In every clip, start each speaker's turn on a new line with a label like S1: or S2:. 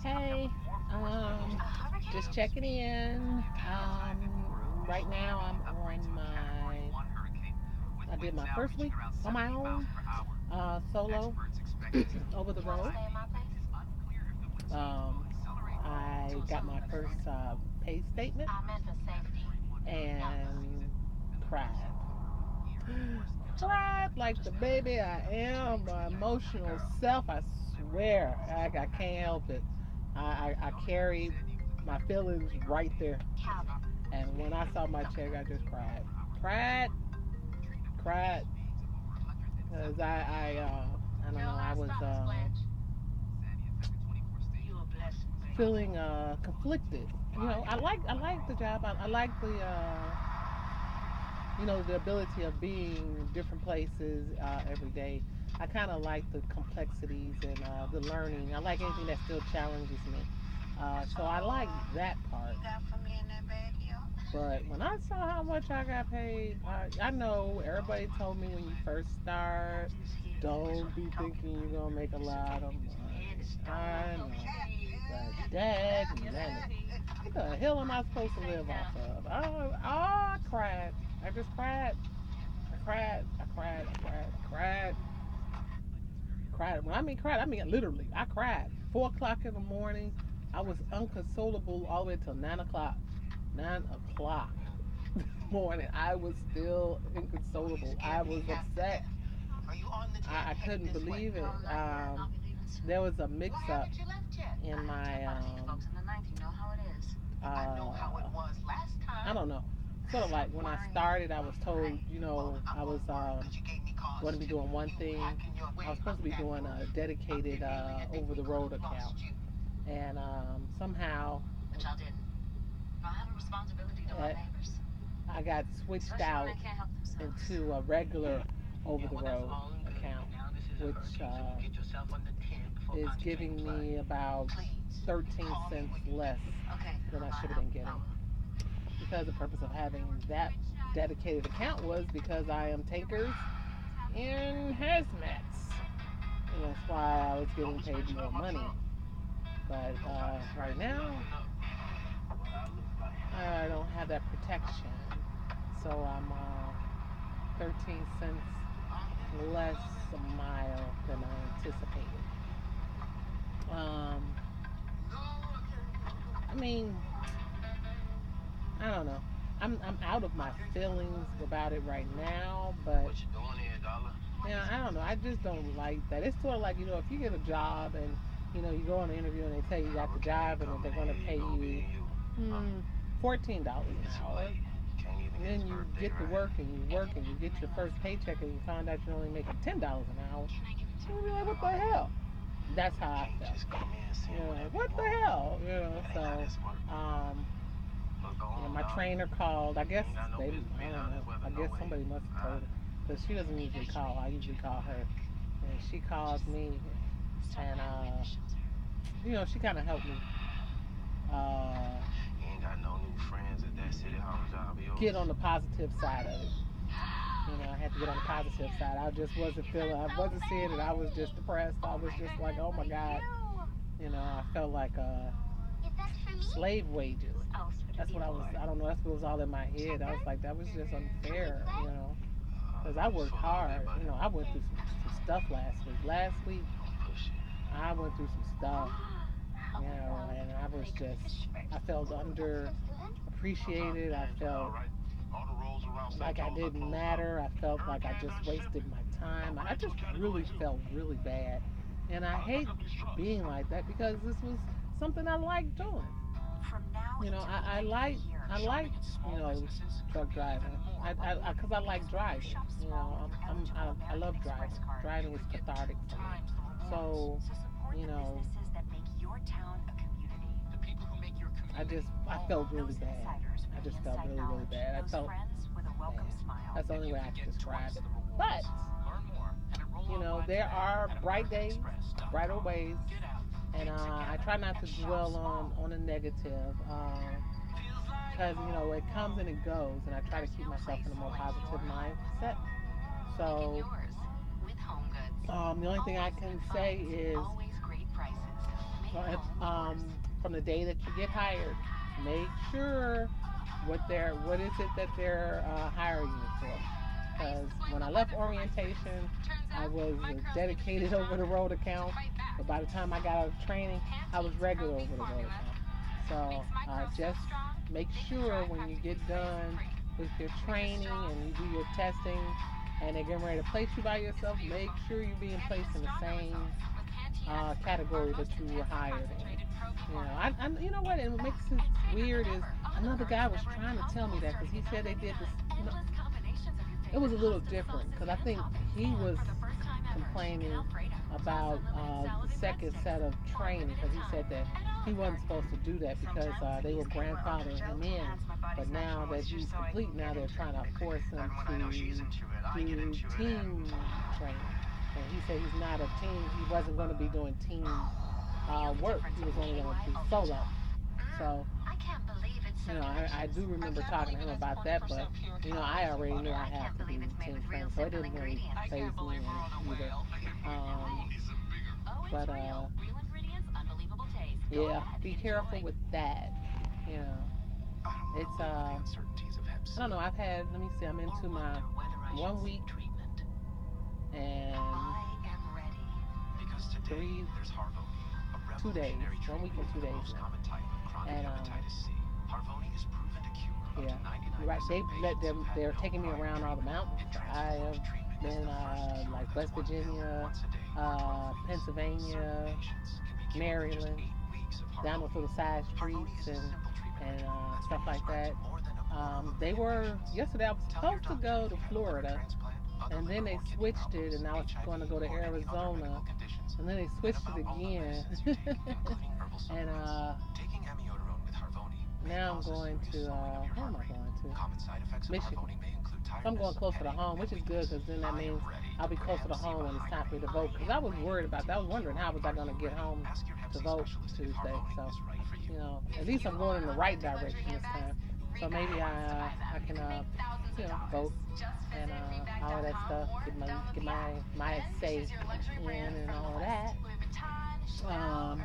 S1: Hey, just checking in. Right now I'm on I did my first week on my own, solo, over the road. Um, I got my first pay statement and cried. Cried like the baby I am, my emotional self. I swear, I can't help it. I carry my feelings right there. And when I saw my check, I just cried, cried, cried, because I don't know, I was feeling conflicted. I like the job. I like the ability of being different places every day. I kind of like the complexities and the learning. I like anything that still challenges me. So I like that part. But when I saw how much I got paid, I know everybody told me when you first start, don't be thinking you're gonna make a lot of money. I know, but dag nabbit, what the hell am I supposed to live off of? I cried. I just cried. I cried. I cried. I cried. I cried. Cried. When I mean cried, I mean literally. I cried. 4 o'clock in the morning. I was unconsolable all the way till 9 o'clock. 9 o'clock morning. I was still inconsolable. I was upset. I couldn't believe it. There was a mix up in my I don't know. Sort of like when I started, I was told, I was going to be doing one thing. I was supposed to be doing a dedicated over the road account, and somehow uh, I got switched out into a regular over the road account, which is giving me about 13 cents less than I should have been getting. Because the purpose of having that dedicated account was because I am tankers and hazmats. And that's why I was getting paid more money. But right now, I don't have that protection. So I'm 13 cents less a mile than I anticipated. Um, I mean, I don't know. I'm out of my feelings about it right now, but yeah, I don't know. I just don't like that. It's sort of like if you get a job and you go on an interview and they tell you got the job and that they're going to pay you $14 an hour, and then you get to work and you work and you get your first paycheck and you find out you're only making $10 an hour. You'll be like, what the hell? That's how I felt. Like, what the hell? Um, my trainer called. I guess I don't know. I guess somebody must have told her because she doesn't usually call. I usually call her, and she calls me, and she kind of helped me uh, get on the positive side of it. I had to get on the positive side. I just wasn't feeling. I wasn't seeing it. I was just depressed. I was just like, oh my god. I felt like slave wages. That's what I was. I don't know. That's what was all in my head. I was like, that was just unfair. Because I worked hard. I went through some stuff last week. Last week, I went through some stuff. And I was just. I felt underappreciated. I felt like I didn't matter. I felt like I just wasted my time. I just really felt really bad. And I hate being like that because this was something I liked doing. I like truck driving. Because I like driving. I love driving. Driving is cathartic for me. So, you know, I felt really bad. I just felt really, really bad. I felt bad. That's the only way I can describe it. But, there are bright days, brighter ways, and I try not to dwell on the negative because it comes and it goes, and I try to keep myself in a more positive mindset. So the only thing I can say is from the day that you get hired, make sure what is it that they're hiring you for. Because when I left orientation, I was a dedicated over the road account, but by the time I got out of training, I was regular over the road account. So just make sure when you get done with your training and you do your testing and they're getting ready to place you by yourself, make sure you're being placed in the same category that you were hired in. You know what? And what makes it weird is another guy was trying to tell me that because he said they did this. You know, it was a little different because I think he was complaining about the second set of training because he said that he wasn't supposed to do that because they were grandfathering him in. But now that he's complete, now they're trying to force him to do team training. And he said he's not a team. He wasn't going to be doing team work. He was only going to do solo. So I do remember talking to him about that, but I already knew I had to do team training, so it didn't really phase me either. Um, but yeah, be careful with that. You know, it's I don't know. I've had. Let me see. I'm into my 1 week and 2 days. 1 week and 2 days now. And yeah, you're right. They let them. They're taking me around all the mountains. I have been like West Virginia, Pennsylvania, Maryland, down those little side streets and stuff like that. They were yesterday. I was supposed to go to Florida, and then they switched it, and I was going to go to Arizona, and then they switched it again, and now I'm going to where am I going to? Michigan. So I'm going closer to home, which is good because then that means I'll be closer to home when it's time for me to vote. Because I was worried about that. I was wondering how was I going to get home to vote Tuesday. So at least I'm going in the right direction this time. So maybe I can vote and all of that stuff, get my say in and all of that. Um,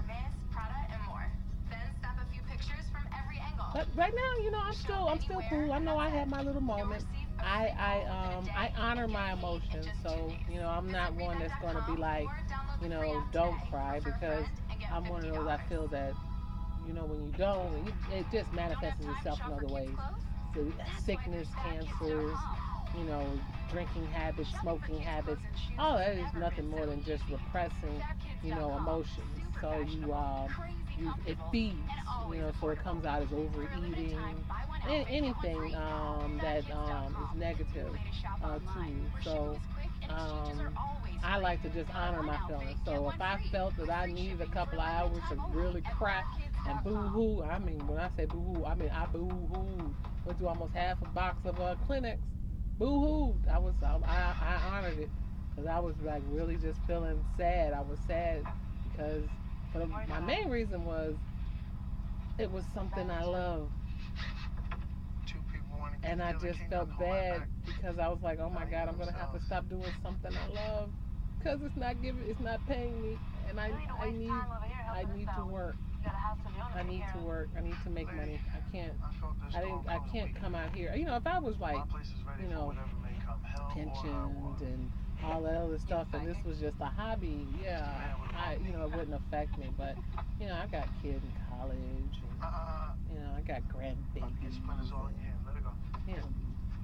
S1: but right now, I'm still cool. I know I had my little moment. I honor my emotions, so I'm not one that's gonna be like, don't cry because I'm one of those. I feel that when you don't, it just manifests itself in other ways. So sickness, cancers, you know, drinking habits, smoking habits, all that is nothing more than just repressing, emotions. So it feeds, so it comes out as overeating, anything that is negative to you. So I like to just honor my feelings. So if I felt that I needed a couple of hours to really cry and boo hoo, I mean, when I say boo hoo, I mean I boo hoo. Went through almost half a box of Kleenex. Boo hoo. I honored it because I was like really just feeling sad. I was sad because, but my main reason was it was something I loved. And I just felt bad because I was like, oh my God, I'm gonna have to stop doing something I love because it's not paying me, and I need to work. I need to work. I need to make money. I can't come out here. If I was like, you know, pensioned and all that other stuff, and this was just a hobby, yeah, it wouldn't affect me. But I got kids in college, and I got grandbabies, and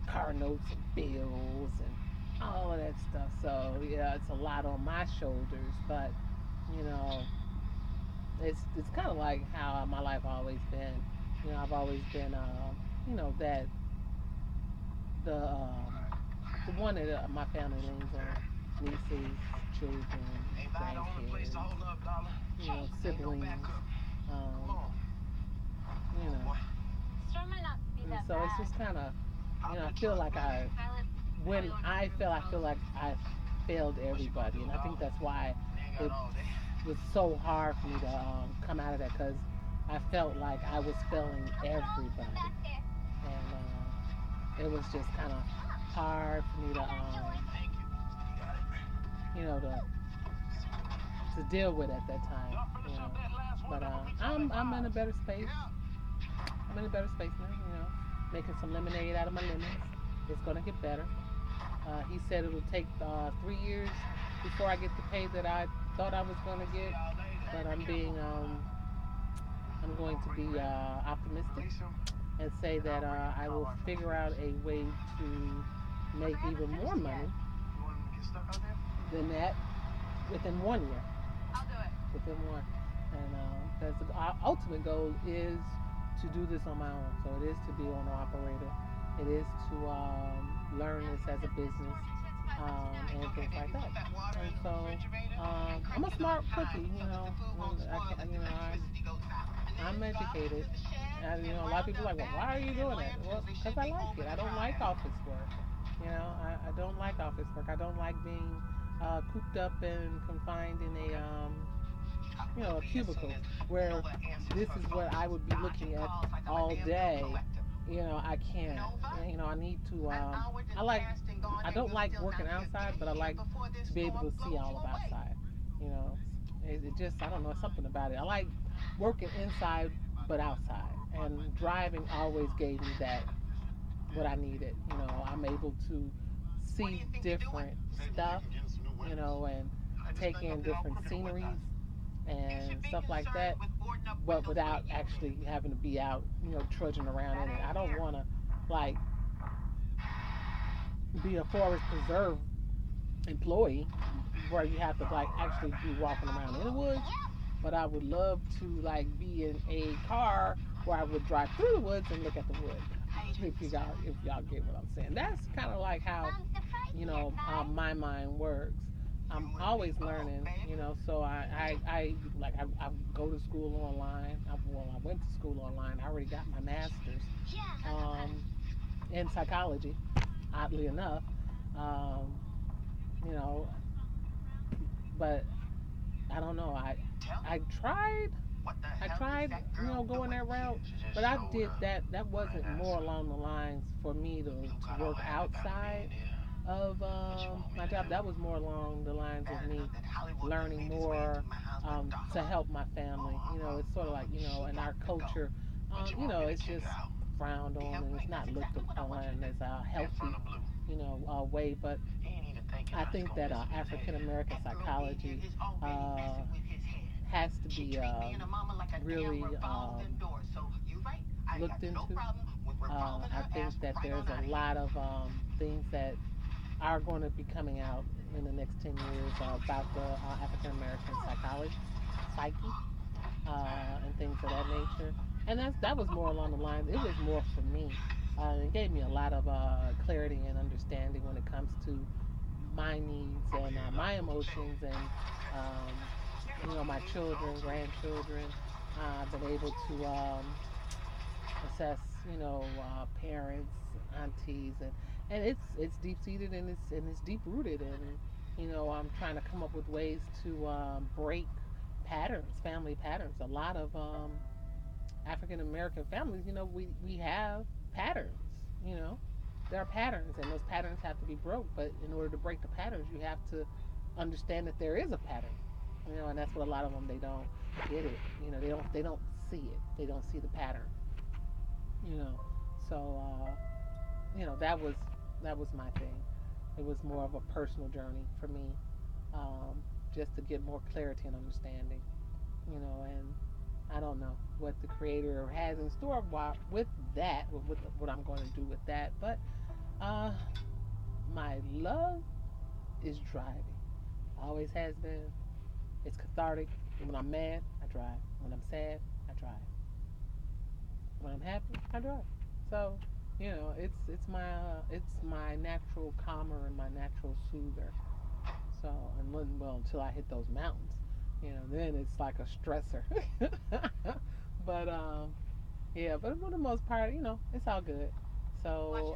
S1: car notes and bills and all of that stuff. So yeah, it's a lot on my shoulders. But you know, it's kind of like how my life always been. I've always been, that the one that my family leans on, nieces, children, grandkids, siblings, um, you know. And so it's just kind of, I feel like I feel like I failed everybody, and I think that's why it was so hard for me to come out of that because I felt like I was failing everybody, and it was just kind of hard for me to, to deal with at that time. But I'm in a better space. I'm in a better space now. Making some lemonade out of my lemons. It's gonna get better. He said it'll take 3 years before I get the pay that I thought I was gonna get. But I'm going to be optimistic and say that I will figure out a way to make even more money than that within 1 year. Within one. And because the ultimate goal is to do this on my own. So it is to be owner operator. It is to learn this as a business and things like that. And so I'm a smart cookie. I'm educated. And, a lot of people are like, well, why are you doing that? Well, because I like it. I don't like office work. I don't like office work. I don't like being cooped up and confined in a cubicle where this is what I would be looking at all day. I can't. I need to. I don't like working outside, but I like to be able to see all of outside. You know, it just, I don't know, something about it. I like working inside, but outside. And driving always gave me that, what I needed. I'm able to see different stuff, and take in different sceneries and stuff like that, but without actually having to be out, trudging around in it. I don't want to, like, be a forest preserve employee where you have to, like, actually be walking around in the woods. But I would love to, like, be in a car where I would drive through the woods and look at the woods. If y'all get what I'm saying, that's kind of like how my mind works. I'm always learning, so I go to school online. I went to school online. I already got my master's um, in psychology, oddly enough. Um, you know, but I don't know. I tried. I tried, going that route, but I did that. That wasn't more along the lines for me to work outside of my job. That was more along the lines of me learning more to help my family. It's sort of like, in our culture, it's just frowned on and it's not looked upon as a healthy, way. But I think that African American psychology has to be really looked into. I think that there's a lot of things that are going to be coming out in the next 10 years about the African American psyche, and things of that nature. And that was more along the lines. It was more for me. It gave me a lot of clarity and understanding when it comes to my needs and my emotions and my children, grandchildren. I've been able to assess, parents, aunties, and it's deep seated and it's deep rooted, and I'm trying to come up with ways to break patterns, family patterns. A lot of African American families, we have patterns. You know, there are patterns, and those patterns have to be broke. But in order to break the patterns, you have to understand that there is a pattern. And that's what a lot of them, they don't get it. They don't see it. They don't see the pattern. You know, so that was my thing. It was more of a personal journey for me, just to get more clarity and understanding. And I don't know what the creator has in store with that, with what I'm going to do with that. But uh, my love is driving. Always has been. It's cathartic. When I'm mad, I drive. When I'm sad, I drive. When I'm happy, I drive. So, it's my natural calmer and my natural soother. So, and well, until I hit those mountains, then it's like a stressor. But yeah, but for the most part, it's all good. So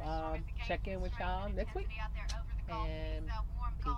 S1: check in with y'all next week, and peace.